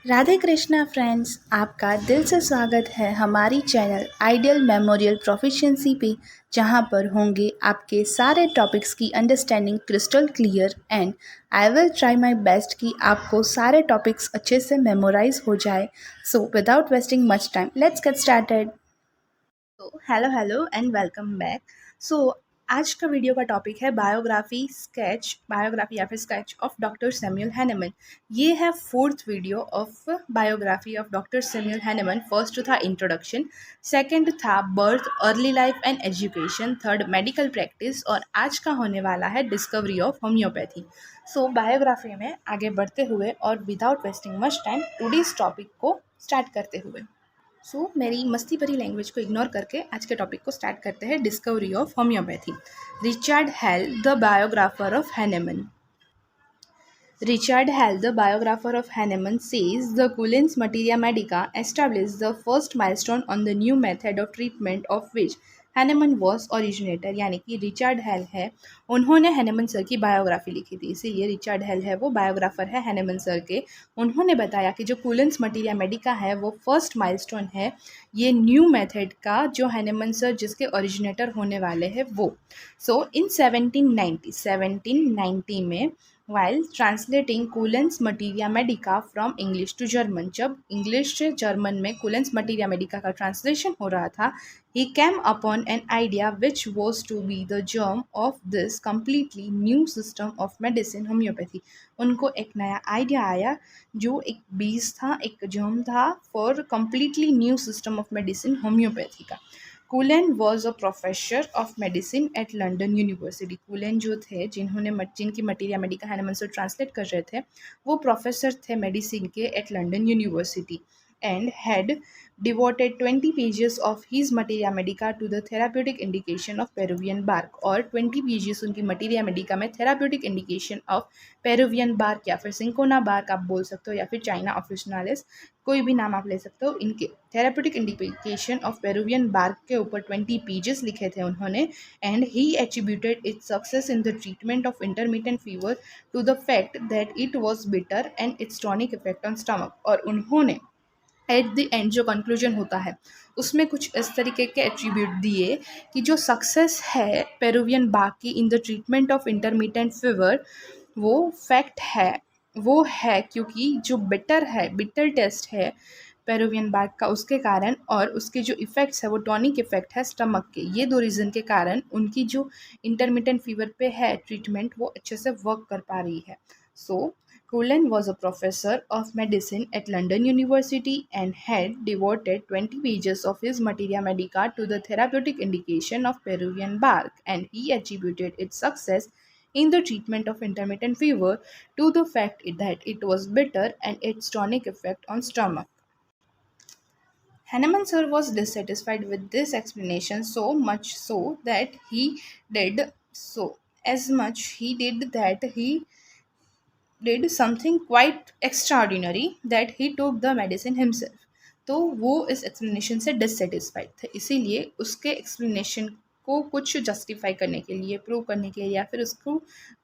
Radhe Krishna friends, आपका दिल से स्वागत है हमारी चैनल आइडियल मेमोरियल प्रोफिशिएंसी पे, जहां पर होंगे आपके सारे टॉपिक्स की understanding crystal clear and I will try my best कि आपको सारे टॉपिक्स अच्छे से मेमोराइज हो जाए। So without wasting much time, let's get started. तो hello hello and welcome back. So आज का वीडियो का टॉपिक है बायोग्राफी या फिर sketch of doctor Samuel Hahnemann. ये है fourth video of biography of doctor Samuel Hahnemann. First था इंट्रोडक्शन, सेकंड था birth, early life and education, third medical practice और आज का होने वाला है discovery of homeopathy. So biography में आगे बढ़ते हुए और without wasting much time today's topic को स्टार्ट करते हुए मेरी मस्ती भरी लैंग्वेज को इग्नोर करके आज के टॉपिक को स्टार्ट करते हैं। Discovery of homeopathy. Richard Haehl, the biographer of Hahnemann. Richard Hell, the biographer of Hahnemann, says the Cullen's Materia Medica established the first milestone on the new method of treatment of which Hahnemann was originator। यानी कि Richard hello है, उन्होंने Hahnemann sir की biography लिखी थी, इसीलिए Richard hello है वो बायोग्राफर है हैनेमन सर के। उन्होंने बताया कि जो कुलेंस मटीरिया मेडिका है वो फर्स्ट माइलस्टोन है ये न्यू मेथड का, जो हैनेमन सर जिसके ओरिजिनेटर होने वाले हैं वो। सो इन 1790 में while translating Cullen's Materia Medica from English to German, जब इंग्लिश से जर्मन में Cullen's Materia Medica का ट्रांसलेशन हो रहा था, he came upon an idea which was to be the germ of this completely new system of medicine, homeopathy। उनको एक नया आइडिया आया जो एक बीज था, एक जर्म था for completely new system of medicine, homoeopathy का। Cullen was a professor of medicine at London university. Cullen जो थे, जिनकी मटीरिया मेडिका हैनेमन से ट्रांसलेट कर रहे थे, वो प्रोफेसर थे मेडिसिन के at London university and had devoted 20 pages of his Materia Medica to the therapeutic indication of Peruvian bark। और 20 pages उनकी Materia Medica में therapeutic indication of Peruvian bark या फिर सिंकोना बार्क आप बोल सकते हो, या फिर चाइना ऑफिशनालिस, कोई भी नाम आप ले सकते हो। इनके therapeutic indication of Peruvian bark के ऊपर 20 पेजेस लिखे थे उन्होंने। And he attributed its success in the treatment of intermittent fever to the fact that it was bitter and its tonic effect on stomach. और उन्होंने एट द एंड जो conclusion होता है उसमें कुछ इस तरीके के एट्रीब्यूट दिए कि जो सक्सेस है पेरुवियन बार्क की इन the treatment of intermittent fever, वो फैक्ट है, वो है क्योंकि जो बिटर टेस्ट है पेरुवियन बार्क का, उसके कारण, और उसके जो इफ़ेक्ट्स है वो टॉनिक इफेक्ट है स्टमक के। ये दो रीज़न के कारण उनकी जो इंटरमिटेंट फीवर पे है ट्रीटमेंट वो अच्छे से वर्क कर पा रही है। सो Cullen was a professor of medicine at London University and had devoted 20 pages of his Materia Medica to the therapeutic indication of Peruvian bark, and he attributed its success in the treatment of intermittent fever to the fact that it was bitter and its tonic effect on stomach. Hahnemann sir was dissatisfied with this explanation, so much so that he did so as much he did that he did something quite extraordinary, that he took the medicine himself। तो वो इस explanation से dissatisfied थे, इसीलिए उसके explanation को कुछ justify करने के लिए, प्रूव करने के लिए, या फिर उसको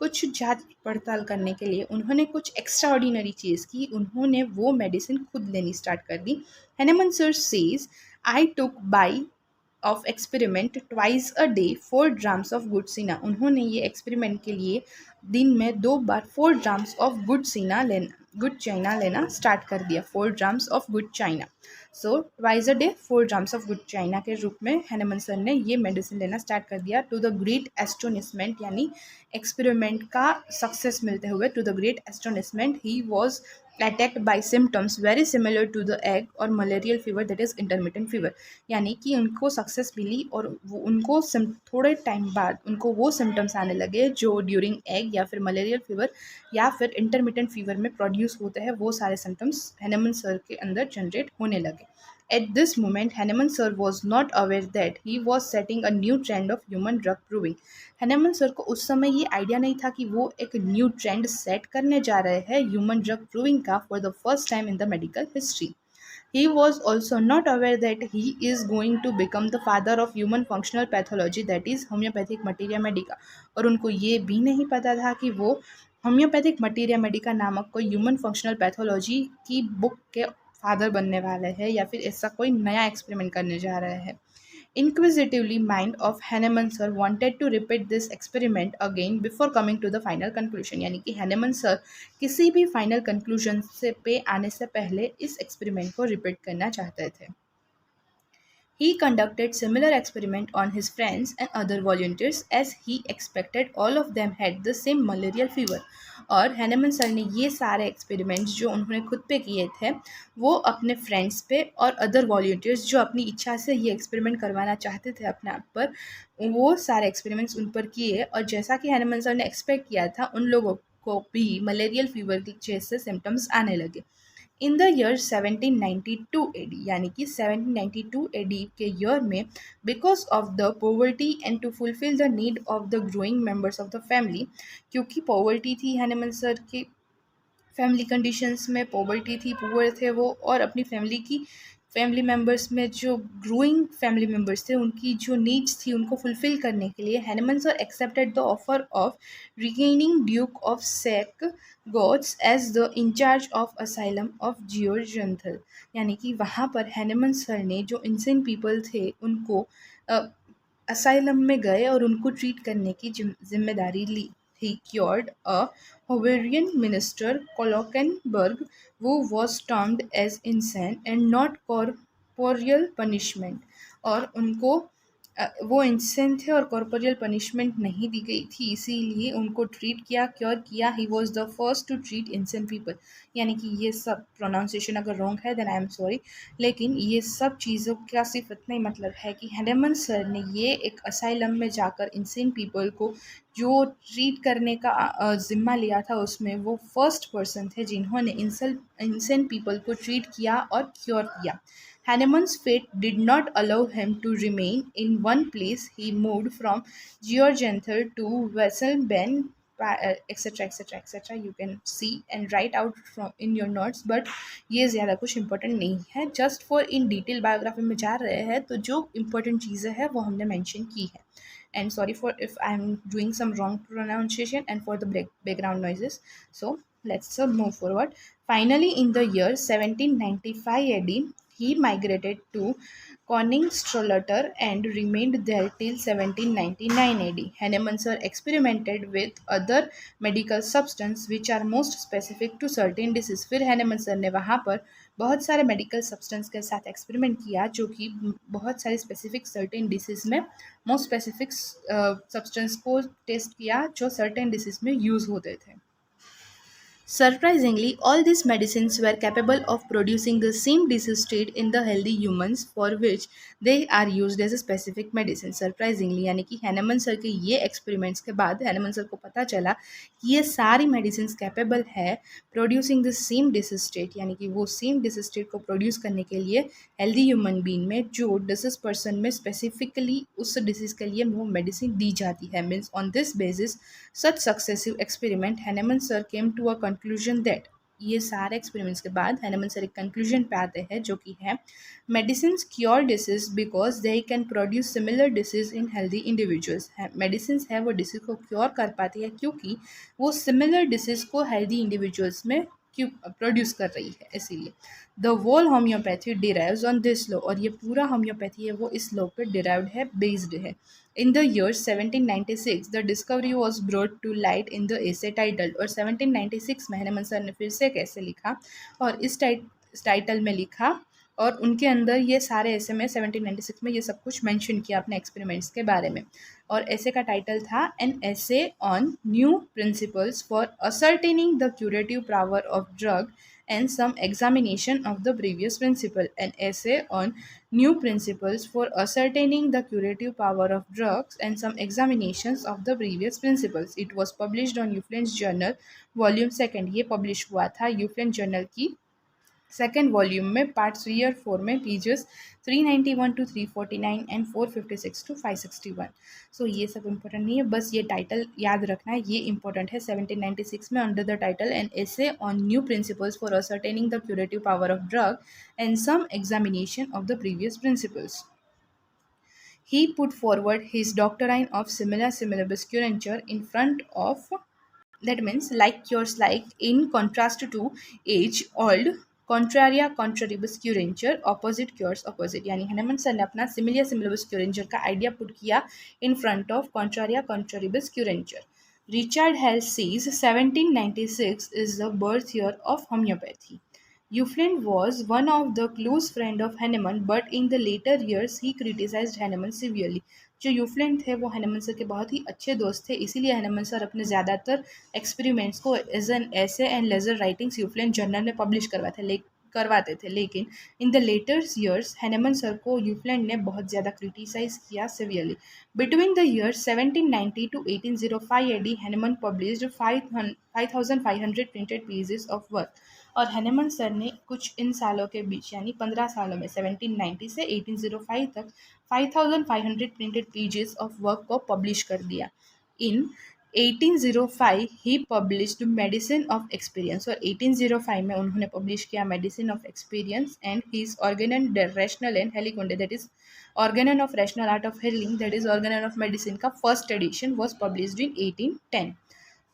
कुछ जांच पड़ताल करने के लिए उन्होंने कुछ एक्स्ट्रा ऑर्डिनरी चीज़ की, उन्होंने वो मेडिसिन खुद लेनी स्टार्ट कर दी। Hahnemann sir says, I took by of experiment twice a day 4 drams of good china. उन्होंने ये एक्सपेरिमेंट के लिए दिन में 2 बार 4 ड्राम्स ऑफ गुड चाइना लेना स्टार्ट कर दिया। 4 drams of good china, so twice a day 4 drams of good china के रूप में हैनेमन सर ने ये मेडिसिन लेना स्टार्ट कर दिया। टू द ग्रेट एस्टोनिशमेंट, यानी एक्सपेरिमेंट का सक्सेस मिलते हुए, to the great astonishment he was attacked by symptoms very similar to the egg और malarial fever, that is intermittent fever. यानी कि उनको सक्सेस मिली और उनको थोड़े टाइम बाद उनको वो सिम्टम्स आने लगे जो ड्यूरिंग एग या फिर मलेरियल फीवर या फिर इंटरमिटेंट फीवर में प्रोड्यूस होते हैं, वो सारे सिम्टम्स हैनेमन सर के अंदर जनरेट होने लगे। At this moment, Hahnemann sir was not aware that he was setting a new trend of human drug proving। Hahnemann sir को उस समय ये आइडिया नहीं था कि वो एक न्यू ट्रेंड सेट करने जा रहे हैं ह्यूमन ड्रग प्रूविंग का for the first time in the medical history. He was also not aware that he is going to become the father of human functional pathology, that is homeopathic materia medica। और उनको ये भी नहीं पता था कि वो होम्योपैथिक मटीरिया मेडिका नामक कोई ह्यूमन फंक्शनल पैथोलॉजी की बुक के फादर बनने वाले हैं या फिर ऐसा कोई नया एक्सपेरिमेंट करने जा रहे हैं। Inquisitively mind of Hahnemann sir wanted to repeat this experiment again before coming to the final conclusion। यानी कि हैनेमन सर किसी भी फाइनल कंक्लूजन से पे आने से पहले इस एक्सपेरिमेंट को रिपीट करना चाहते थे। He conducted similar experiment on his friends and other volunteers as he expected all of them had the same malarial fever। और हैनेमन सर ने ये सारे एक्सपेरिमेंट्स जो उन्होंने खुद पे किए थे वो अपने फ्रेंड्स पे और अदर वॉल्टियर्स जो अपनी इच्छा से ये एक्सपेरिमेंट करवाना चाहते थे अपने आप पर, वो सारे एक्सपेरिमेंट्स उन पर किए और जैसा कि हैनेमन सर ने एक्सपेक्ट किया था उन लोगों को भी मलेरियल फीवर के जैसे सिम्टम्स आने लगे। इन द ईयर 1792 एडी, यानी कि 1792 एडी के ईयर में, because of the poverty and to fulfil the need of the growing members of the family, क्योंकि पॉवर्टी थी हैनेमन सर की फैमिली कंडीशंस में, पॉवर्टी थी, पुअर थे वो, और अपनी फैमिली मेम्बर्स में जो ग्रोइंग फैमिली मेम्बर्स थे उनकी जो नीड्स थी उनको फुलफ़िल करने के लिए Hahnemann sir accepted the offer of regaining duke of Saxe Gotha as the incharge of asylum of Georgenthal. यानी कि वहाँ पर हैनेमन सर ने जो इंसेन पीपल थे उनको असाइलम में गए और उनको ट्रीट करने की जिम्मेदारी ली। He cured a Hungarian minister, Kolkenberg, who was termed as insane and not corporeal punishment। और उनको वो इंसेंट थे और कॉर्पोरियल पनिशमेंट नहीं दी गई थी, इसीलिए उनको ट्रीट किया, क्योर किया। He was the first to treat insane people. यानी कि ये सब प्रोनाउंसिएशन अगर रॉन्ग है देन आई एम सॉरी, लेकिन ये सब चीज़ों का सिर्फ इतना ही मतलब है कि हैनेमन सर ने ये एक असाइलम में जाकर इंसेंट पीपल को जो ट्रीट करने का ज़िम्मा लिया था उसमें वो फर्स्ट पर्सन थे जिन्होंने इंसेंट पीपल को ट्रीट किया और क्योर किया। Hahnemann's fate did not allow him to remain in one place. He moved from Georgenthal to Wesselben, etc., etc., etc. You can see and write out from in your notes, but ये ज़्यादा कुछ important नहीं है, just for in detail biography में जा रहे हैं तो जो important चीज़ें हैं वो हमने mention की है। And sorry for if I'm doing some wrong pronunciation and for the background noises. So let's move forward. Finally, in the year 1795 AD, he migrated to Koningstrolleter and remained there till 1799 AD. Hahnemann sir experimented with other medical substances which are most specific to certain disease। फिर Hahnemann sir ने वहाँ पर बहुत सारे medical substance के साथ experiment किया जो कि बहुत सारे स्पेसिफिक सर्टेन डिसीज़ में मोस्ट स्पेसिफिक सब्सटेंस को टेस्ट किया जो सर्टेन डिसीज़ में यूज़ होते थे। Surprisingly, all these medicines were capable of producing the same disease state in the healthy humans for which they are used as a specific medicine। Surprisingly यानी कि Hahnemann sir के ये experiments के बाद Hahnemann sir को पता चला कि ये सारी मेडिसिन कैपेबल है producing the same disease state, यानी कि वो सेम डिसीज स्टेट को प्रोड्यूस करने के लिए हेल्दी ह्यूमन बीइंग में जो डिसीज पर्सन में स्पेसिफिकली उस डिसीज़ के लिए वो मेडिसिन दी जाती है। Means on this basis such successive experiment Hahnemann sir came to a conclusion that, ये सारे एक्सपेरिमेंट्स के बाद हैनेमन सर एक कंक्लूजन पे आते हैं जो कि है medicine cure disease because they can produce similar disease in healthy individuals. Medicine है वो डिसीज को क्योर कर पाती है क्योंकि वो सिमिलर डिसीज को हेल्दी इंडिविजुअल्स में क्यों प्रोड्यूस कर रही है, इसीलिए the whole homeopathy derives on this law. और ये पूरा होम्योपैथी है वो इस लॉ पे डिराइव्ड है, बेस्ड है। In the year 1796, the discovery was brought to light in the essay titled, और 1796 में हैनेमन सर ने फिर से एक ऐसे लिखा और इस टाइटल में लिखा और उनके अंदर ये सारे ऐसे में 1796 में ये सब कुछ मेंशन किया अपने एक्सपेरिमेंट्स के बारे में। और ऐसे का टाइटल था एन ऐसे on new principles for ascertaining the curative power of drug and some examination of the previous principle, an essay on new principles for ascertaining the curative power of drugs and some examinations of the previous principles। It was published on Hufeland's journal volume 2। ये publish हुआ था Hufeland's journal की second volume में part 3 और 4 में pages 391 to 349 and 456 to 561। So ये सब important नहीं है, बस ये टाइटल याद रखना है, ये इंपॉर्टेंट है। 1796 में under the title an essay on new principles for ascertaining the curative power of drug and some examination of the previous principles. He put forward his doctrine of similar similibus curature in front of that means like yours like, in contrast to age old contraria contraribus curenture, opposite cures opposite. यानी Hanuman sir ने अपना similia सिमिलबस क्यूरेंचर का idea put किया in front of contraria contraribus curenture. Richard Hell says 1796 is the birth year of homeopathy. Euclid was one of the close friend of Hahnemann, but in the later years he criticized Hahnemann severely. जो यूफ्रेंड थे वो हनेमन sir के बहुत ही अच्छे दोस्त थे, इसीलिए हनेमन sir अपने ज़्यादातर एक्सपेरिमेंट्स को as an essays and lesser writings Hufeland journal में पब्लिश करवाते थे। लेकिन in the later years Hahnemann sir को यूफ्रेंड ने बहुत ज़्यादा क्रिटिसाइज किया severely. Between the year 1790 to 1805 AD Hahnemann published 5500 printed pieces of work. और हनेमन सर ने कुछ इन सालों के बीच यानी 15 सालों में 1790 से 1805 तक 5500 प्रिंटेड पेजेस ऑफ वर्क को पब्लिश कर दिया। In 1805 he published medicine of experience, और 1805 में उन्होंने पब्लिश किया medicine of experience and his Organon rational and Heilkunde, that is Organon of rational art of healing, that is Organon of medicine का first edition was published in 1810।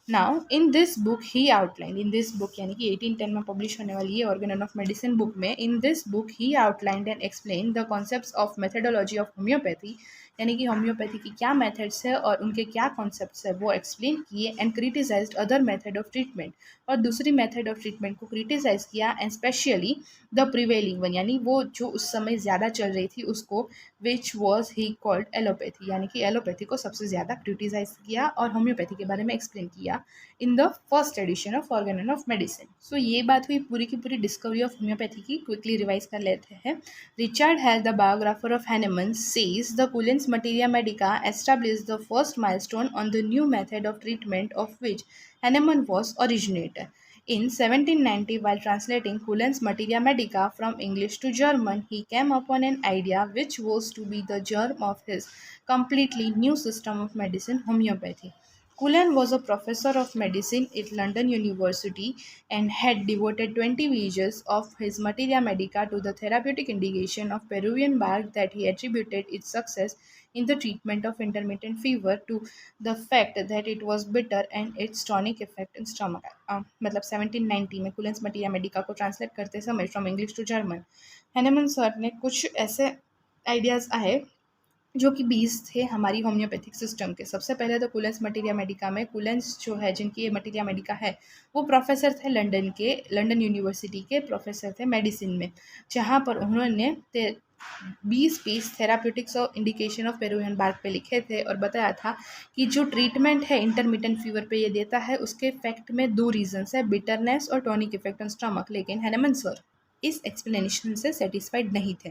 Now, in this book, he outlined, in this book यानी कि 1810 में publish होने वाली है Organon of medicine book में, in this book he outlined and explained the concepts of methodology of homeopathy, यानी कि homeopathy की क्या मेथड्स है और उनके क्या कॉन्सेप्ट्स है वो एक्सप्लेन किए, and criticised other method of treatment, और दूसरी मेथड ऑफ ट्रीटमेंट को क्रिटिसाइज किया, and specially the prevailing one यानी वो जो उस समय ज़्यादा चल रही थी उसको, which was he called allopathy, यानी कि एलोपैथी को सबसे ज़्यादा क्रिटिसाइज किया और होम्योपैथी के बारे में एक्सप्लेन किया in the first edition of Organon of medicine. So ये बात हुई पूरी की पूरी डिस्कवरी ऑफ होम्योपैथी की। क्विकली रिवाइज कर लेते हैं। Richard Haehl the biographer of Hahnemann says the Cullen's materia medica established the first milestone on the new method of treatment of which Hahnemann was originator. In 1790, while translating Cullen's Materia Medica from English to German, he came upon an idea which was to be the germ of his completely new system of medicine, homeopathy. Cullen was a professor of medicine at London University and had devoted 20 pages of his Materia Medica to the therapeutic indication of Peruvian bark, that he attributed its success in the treatment of intermittent fever to the fact that it was bitter and its tonic effect in stomach. मतलब 1790 में Cullen's materia medica को translate करते समय from English to German Hahnemann sir ने कुछ ऐसे ideas आए जो कि 20 थे हमारी होम्योपैथिक सिस्टम के। सबसे पहले तो कुलेंस मटीरिया मेडिका में, कुलेंस जो है जिनकी ये मटीरिया मेडिका है वो प्रोफेसर थे लंदन यूनिवर्सिटी के प्रोफेसर थे मेडिसिन में, जहाँ पर उन्होंने 20 पेज थेराप्यूटिक्स और इंडिकेशन ऑफ पेरुवियन बार्क पे लिखे थे और बताया था कि जो ट्रीटमेंट है इंटरमिटेंट फीवर पे ये देता है उसके इफेक्ट में दो रीजंस है, बिटरनेस और टॉनिक इफेक्ट ऑन स्टमक। लेकिन हैनेमन सर इस एक्सप्लेनेशन से सेटिस्फाइड नहीं थे।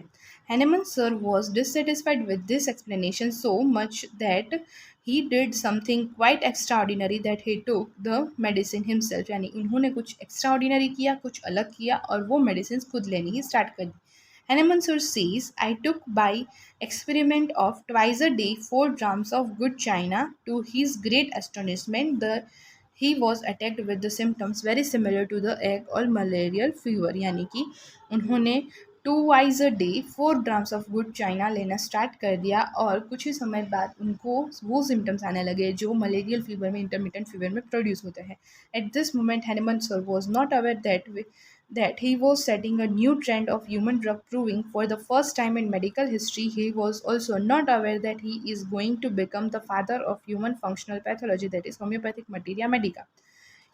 Hahnemann sir was dissatisfied with this explanation so much that he did something quite extraordinary, that he took the medicine himself, यानी उन्होंने कुछ एक्स्ट्राऑर्डिनरी किया, कुछ अलग किया और वो मेडिसिन खुद लेनी ही स्टार्ट कर दी। Hahnemann says, I took by experiment of twice a day 4 drams of good china. To his great astonishment, he was attacked with the symptoms very similar to the egg or malarial fever, यानी कि उन्होंने 2 a day 4 drams of good china लेना start कर दिया और कुछ ही समय बाद उनको वो सिम्टम्स आने लगे जो मलेरियल फीवर में, इंटरमिटेंट फीवर में प्रोड्यूस होते हैं। At this moment Hahnemann sir was not aware that he was setting a new trend of human drug proving for the first time in medical history. He was also not aware that he is going to become the father of human functional pathology, that is homeopathic materia medica.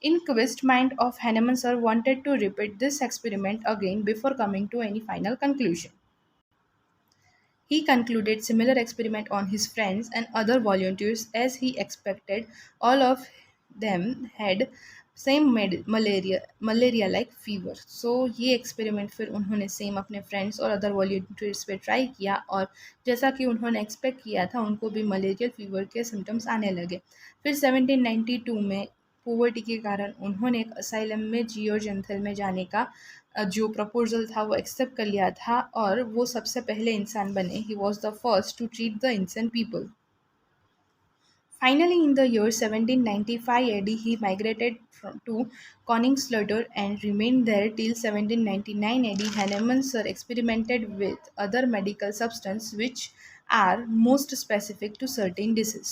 Inquisitive mind of Hahnemann sir wanted to repeat this experiment again before coming to any final conclusion. He concluded similar experiment on his friends and other volunteers as he expected. All of them had same malaria like fever. So ये experiment फिर उन्होंने same अपने friends और other वॉल्यूंटियर्स पे try किया और जैसा कि उन्होंने एक्सपेक्ट किया था उनको भी मलेरियल फीवर के सिम्टम्स आने लगे। फिर 1792 में पोवर्टी के कारण उन्होंने एक असाइलम में जियोजेंथल में जाने का जो प्रपोजल था वो एक्सेप्ट कर लिया था और वो सबसे पहले इंसान बने। He was the first to treat the insane people. Finally, in the year 1795 AD, he migrated to Königslutter and remained there till 1799 AD. Hahnemann sir experimented with other medical substances which are most specific to certain diseases.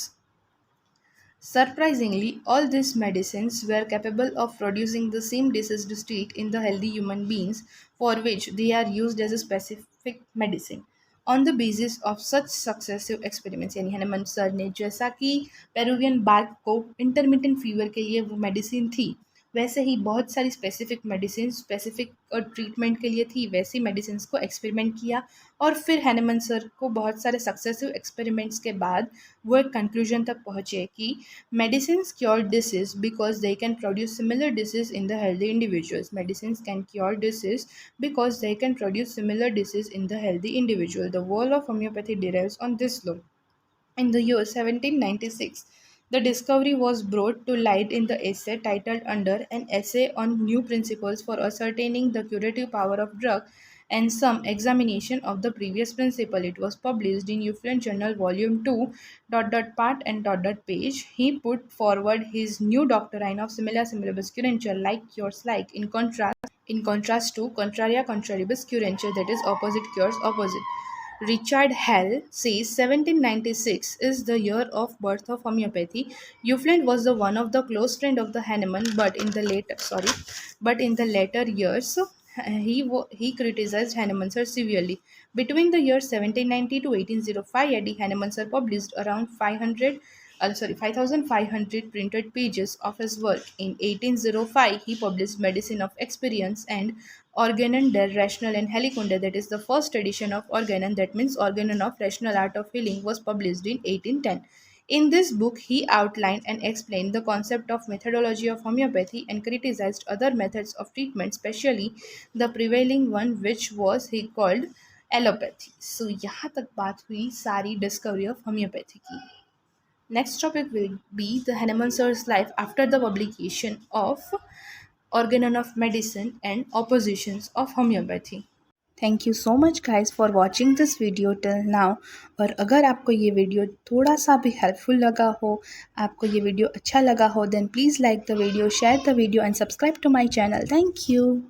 Surprisingly, all these medicines were capable of producing the same diseased state in the healthy human beings for which they are used as a specific medicine. On the basis of such successive experiments, यानी Hanuman sir ने जैसा कि Peruvian bark को intermittent fever के लिए वो medicine थी, वैसे ही बहुत सारी स्पेसिफिक मेडिसिन स्पेसिफिक ट्रीटमेंट के लिए थी, वैसी मेडिसिन को एक्सपेरिमेंट किया और फिर हैनेमन सर को बहुत सारे सक्सेसिव एक्सपेरिमेंट्स के बाद वो एक कंक्लूजन तक पहुँचे कि medicines cure disease because they can produce similar disease in the healthy individuals. Medicines can cure disease because they can produce similar disease in the healthy individual. The world of homeopathy derives on this law. In the year 1796, the discovery was brought to light in the essay titled under An Essay on New Principles for Ascertaining the Curative Power of Drug and Some Examination of the Previous Principle. It was published in Euclid Journal Volume 2, part and page. He put forward his new doctrine of similar similibus curenture, like cures like, in contrast to contraria contraribus curenture, that is opposite cures opposite. Richard Hell says 1796 is the year of birth of homeopathy. Euclid was the one of the close friend of the Hahnemann, but in the later years he criticized Hahnemann sir severely. Between the years 1790 to 1805, Eddie Hahnemann sir published around 5,500 printed pages of his work. In 1805, he published Medicine of Experience and Organon der Rational and Helikunde, that is the first edition of Organon, that means Organon of Rational Art of Healing, was published in 1810. In this book, he outlined and explained the concept of methodology of homeopathy and criticized other methods of treatment, especially the prevailing one, which was he called allopathy. So यहाँ तक बात हुई सारी discovery of homoeopathy की. Next topic will be the Hahnemann sir's life after the publication of Organon of Medicine and Oppositions of Homeopathy. Thank you so much guys for watching this video till now. और अगर आपको ये video थोड़ा सा भी helpful लगा हो, आपको ये वीडियो अच्छा लगा हो, then please like the video, share the video and subscribe to my channel. Thank you.